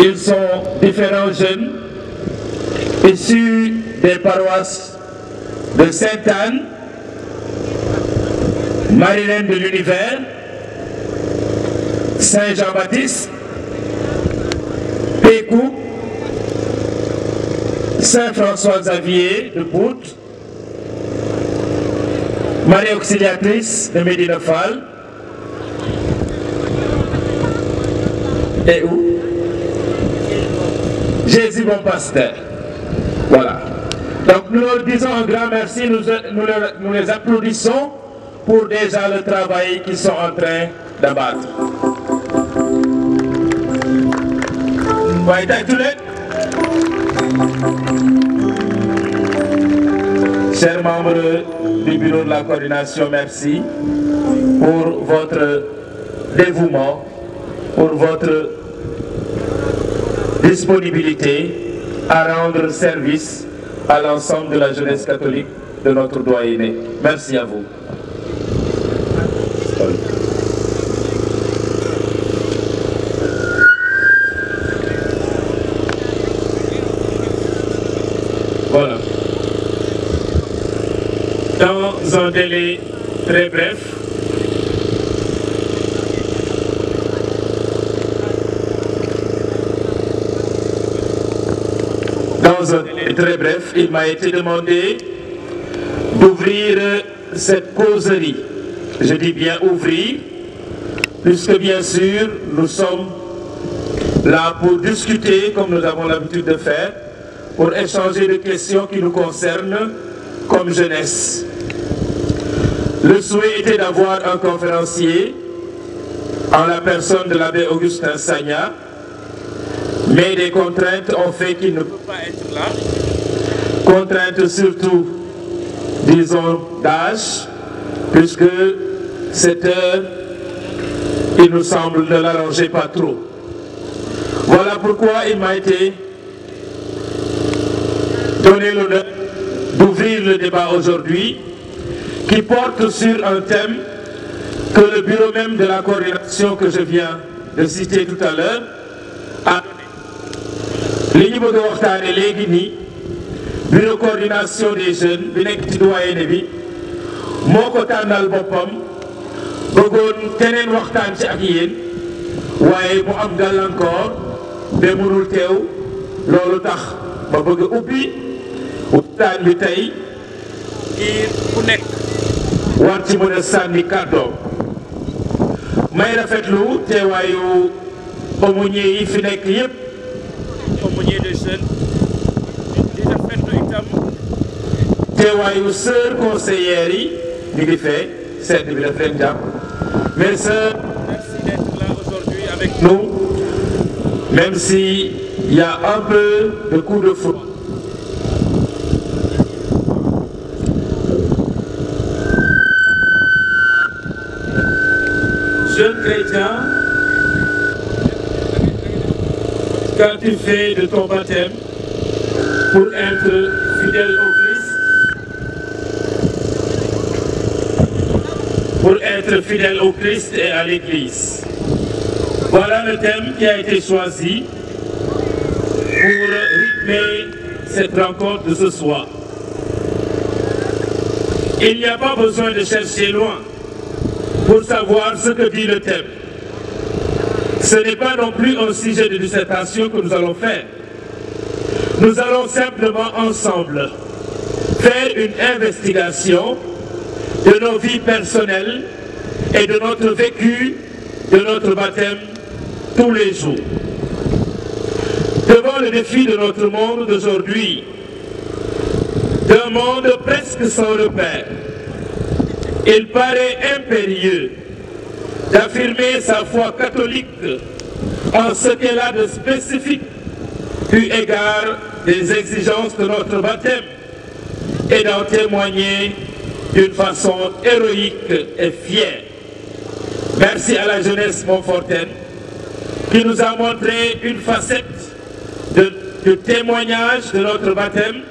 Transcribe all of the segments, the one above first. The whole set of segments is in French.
Ils sont différents jeunes issus des paroisses de Sainte-Anne, Marie-Reine de l'Univers, Saint-Jean-Baptiste, Pécou, Saint-François-Xavier de Pout, Marie Auxiliatrice de Médina Fall, et où Jésus bon pasteur. Voilà. Donc nous leur disons un grand merci, nous les applaudissons pour déjà le travail qu'ils sont en train d'abattre. Chers membres du bureau de la coordination, merci pour votre dévouement, pour votre disponibilité à rendre service à l'ensemble de la jeunesse catholique de notre doyenné. Merci à vous. Voilà. Dans un délai très bref, il m'a été demandé d'ouvrir cette causerie. Je dis bien ouvrir, puisque bien sûr, nous sommes là pour discuter, comme nous avons l'habitude de faire, pour échanger des questions qui nous concernent comme jeunesse. Le souhait était d'avoir un conférencier en la personne de l'abbé Augustin Sagna, mais des contraintes ont fait qu'il ne peut pas être là. Contraintes surtout, disons, d'âge, puisque cette heure, il nous semble, ne l'arrangeait pas trop. Voilà pourquoi il m'a été donné l'honneur d'ouvrir le débat aujourd'hui, qui porte sur un thème que le bureau même de la coordination que je viens de citer tout à l'heure a donné. Li ñu bëgg a waxtaane léegi nii bureau coordination des jeunes bi nekk ci doyenné bi moo ko tànnal boppam bëggoon keneen waxtaan ci ak yéen waaye mu am gàllankoor ba mënul teew loolu tax ba bëgg a ubbi waxtaan bi tey ngir ku nekk war ci mën a sànni kàddoom. May rafetlu teewaayu aumônier yi fi nekk yépp, aumônier de jeunes, di rafetlu itam teewaayu sœurs conseillères yi ñu ngi fee sedd bi daf leen jàpp. Mais sœurs, merci d'être là aujourd'hui avec nous, même si il y a un peu de coup de froid. Jeune chrétien, quand tu fais de ton baptême pour être fidèle au Christ, pour être fidèle au Christ et à l'Église. Voilà le thème qui a été choisi pour rythmer cette rencontre de ce soir. Il n'y a pas besoin de chercher loin pour savoir ce que dit le thème. Ce n'est pas non plus un sujet de dissertation que nous allons faire. Nous allons simplement ensemble faire une investigation de nos vies personnelles et de notre vécu, de notre baptême tous les jours. Devant le défi de notre monde d'aujourd'hui, d'un monde presque sans repère, il paraît impérieux d'affirmer sa foi catholique en ce qu'elle a de spécifique eu égard des exigences de notre baptême et d'en témoigner d'une façon héroïque et fière. Merci à la jeunesse montfortaine qui nous a montré une facette de témoignage de notre baptême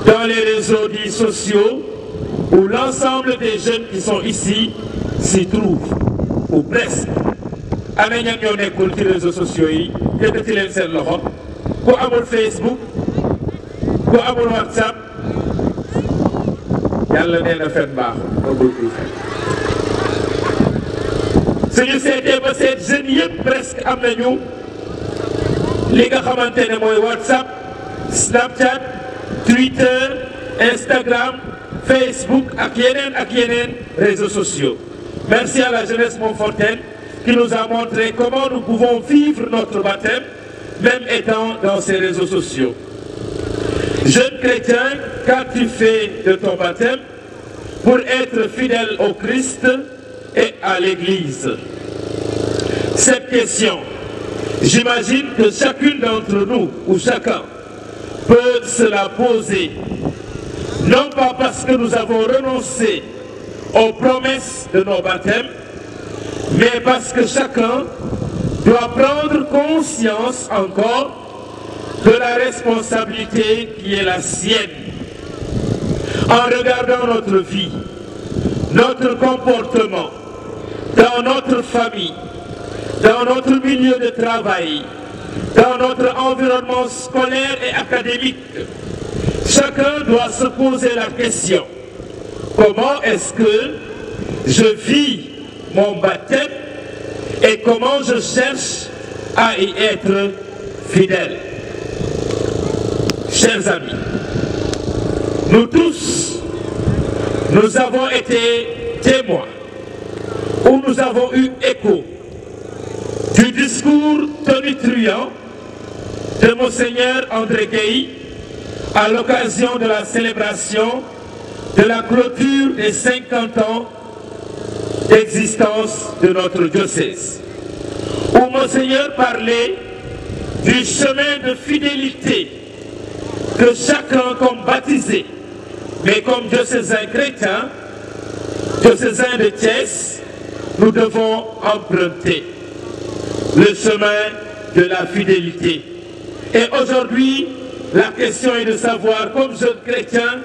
dans les réseaux dits sociaux où l'ensemble des jeunes qui sont ici s'y trouvent, ou presque. ana ñan ñoo nekkul ci réseaux sociaux yi yëkkati leen seen loxo ku amul Facebook ku amul WhatsApp yàlla nee na fen baax bëggul kuy fen suñu seetee ba seet jeunes yëpp presque am nañu li nga xamante ne mooy WhatsApp Snapchat Twitter Instagram Facebook ak yeneen réseaux sociaux. Merci à la jeunesse montfortaine qui nous a montré comment nous pouvons vivre notre baptême même étant dans ces réseaux sociaux. Jeune chrétien, qu'as-tu fait de ton baptême pour être fidèle au Christ et à l'Église? Cette question, j'imagine que chacune d'entre nous ou chacun peut se la poser, non pas parce que nous avons renoncé aux promesses de nos baptêmes, mais parce que chacun doit prendre conscience encore de la responsabilité qui est la sienne. En regardant notre vie, notre comportement, dans notre famille, dans notre milieu de travail, dans notre environnement scolaire et académique, chacun doit se poser la question: comment est-ce que je vis mon baptême et comment je cherche à y être fidèle? Chers amis, nous tous, nous avons été témoins ou nous avons eu écho du discours tonitruant de Monseigneur André Gueye à l'occasion de la célébration de la clôture des 50 ans d'existence de notre diocèse, où Monseigneur parlait du chemin de fidélité que chacun comme baptisé, mais comme diocésain chrétien, diocésain de Thiès, nous devons emprunter le chemin de la fidélité. Et aujourd'hui, la question est de savoir, comme jeunes chrétiens,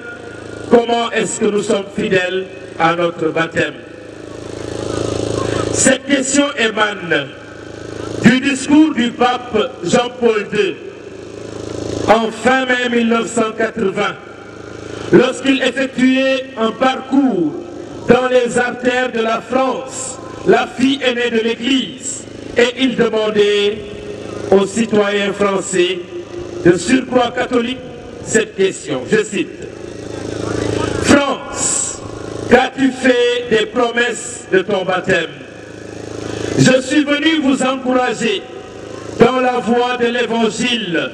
comment est-ce que nous sommes fidèles à notre baptême? Cette question émane du discours du pape Jean-Paul II en fin mai 1980, lorsqu'il effectuait un parcours dans les artères de la France, la fille aînée de l'Église, et il demandait aux citoyens français de surcroît catholique cette question. Je cite: France, qu'as-tu fait des promesses de ton baptême? Je suis venu vous encourager dans la voie de l'Évangile.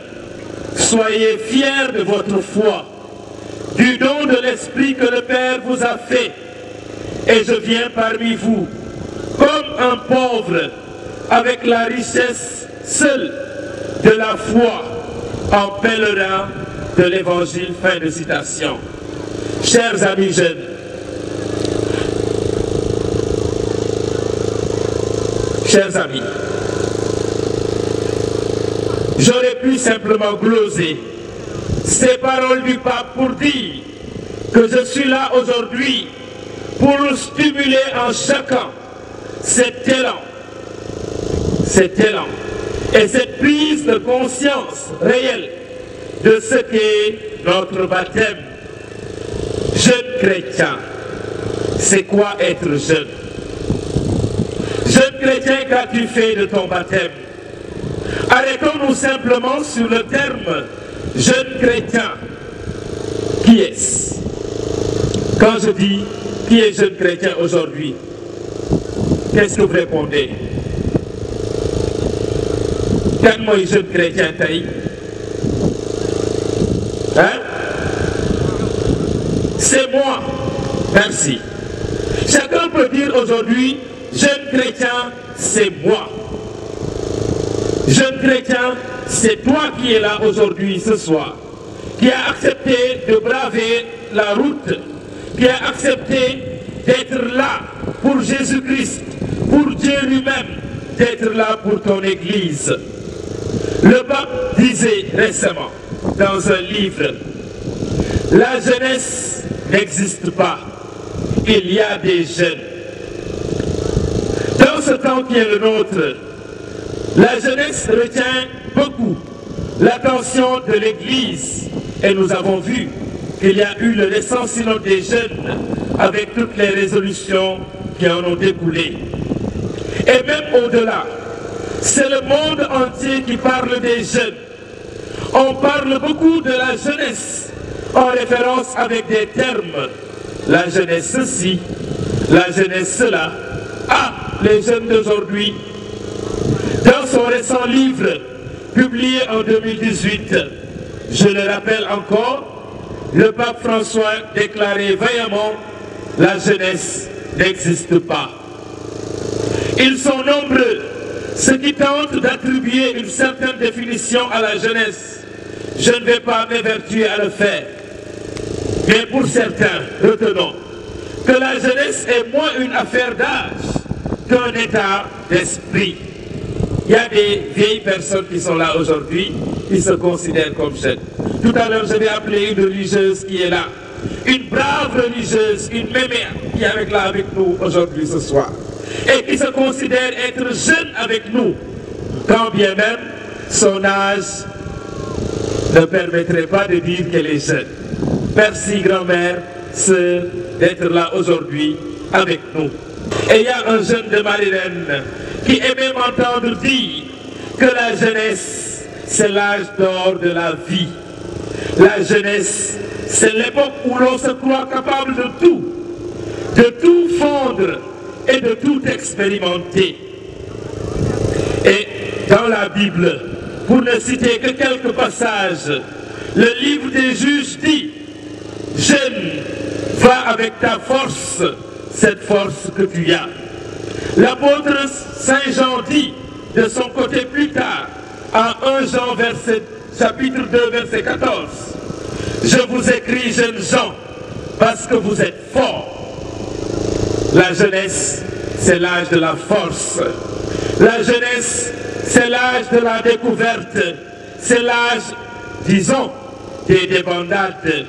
Soyez fiers de votre foi, du don de l'Esprit que le Père vous a fait. Et je viens parmi vous comme un pauvre, avec la richesse seule de la foi, en pèlerin de l'Évangile. Fin de citation. Chers amis jeunes, chers amis, j'aurais pu simplement gloser ces paroles du pape pour dire que je suis là aujourd'hui pour stimuler en chacun cet élan et cette prise de conscience réelle de ce qu'est notre baptême. Jeune chrétien, c'est quoi être jeune? Jeune chrétien, qu'as-tu fait de ton baptême? Arrêtons-nous simplement sur le terme jeune chrétien. Qui est-ce? Quand je dis qui est jeune chrétien aujourd'hui, qu'est-ce que vous répondez? Kan mooy jeune chrétien tey? Hein? C'est moi. Merci. Chacun peut dire aujourd'hui, jeune chrétien, c'est moi. Jeune chrétien, c'est toi qui es là aujourd'hui, ce soir, qui a accepté de braver la route, qui a accepté d'être là pour Jésus-Christ, pour Dieu lui-même, d'être là pour ton Église. Le pape disait récemment dans un livre: la jeunesse n'existe pas, il y a des jeunes. Dans ce temps qui est le nôtre, La jeunesse retient beaucoup l'attention de l'Église et nous avons vu qu'il y a eu le licenciement des jeunes avec toutes les résolutions qui en ont découlé. Et même au-delà, c'est le monde entier qui parle des jeunes. On parle beaucoup de la jeunesse en référence avec des termes. La jeunesse ceci, la jeunesse cela. Ah, les jeunes d'aujourd'hui. Dans son récent livre, publié en 2018, je le rappelle encore, le pape François déclarait vaillamment « La jeunesse n'existe pas ». Ils sont nombreux, ceux qui tentent d'attribuer une certaine définition à la jeunesse. Je ne vais pas m'évertuer à le faire. Mais pour certains, retenons que la jeunesse est moins une affaire d'âge qu'un état d'esprit. Il y a des vieilles personnes qui sont là aujourd'hui, qui se considèrent comme jeunes. Tout à l'heure, je vais appeler une religieuse qui est là. Une brave religieuse, une mémère qui est là avec nous aujourd'hui ce soir. Et qui se considère être jeune avec nous, quand bien même son âge ne permettrait pas de dire qu'elle est jeune. Merci grand-mère, sœur, d'être là aujourd'hui avec nous. Et il y a un jeune de Marilène qui aimait m'entendre dire que la jeunesse, c'est l'âge d'or de la vie. La jeunesse, c'est l'époque où l'on se croit capable de tout fondre et de tout expérimenter. Et dans la Bible, pour ne citer que quelques passages, le livre des Juges dit « Jeune, va avec ta force, cette force que tu as ». L'apôtre Saint Jean dit de son côté plus tard, en 1 Jean chapitre 2 verset 14, « Je vous écris, jeunes gens, parce que vous êtes forts ». La jeunesse, c'est l'âge de la force. La jeunesse, c'est l'âge de la découverte. C'est l'âge, disons, des débandades.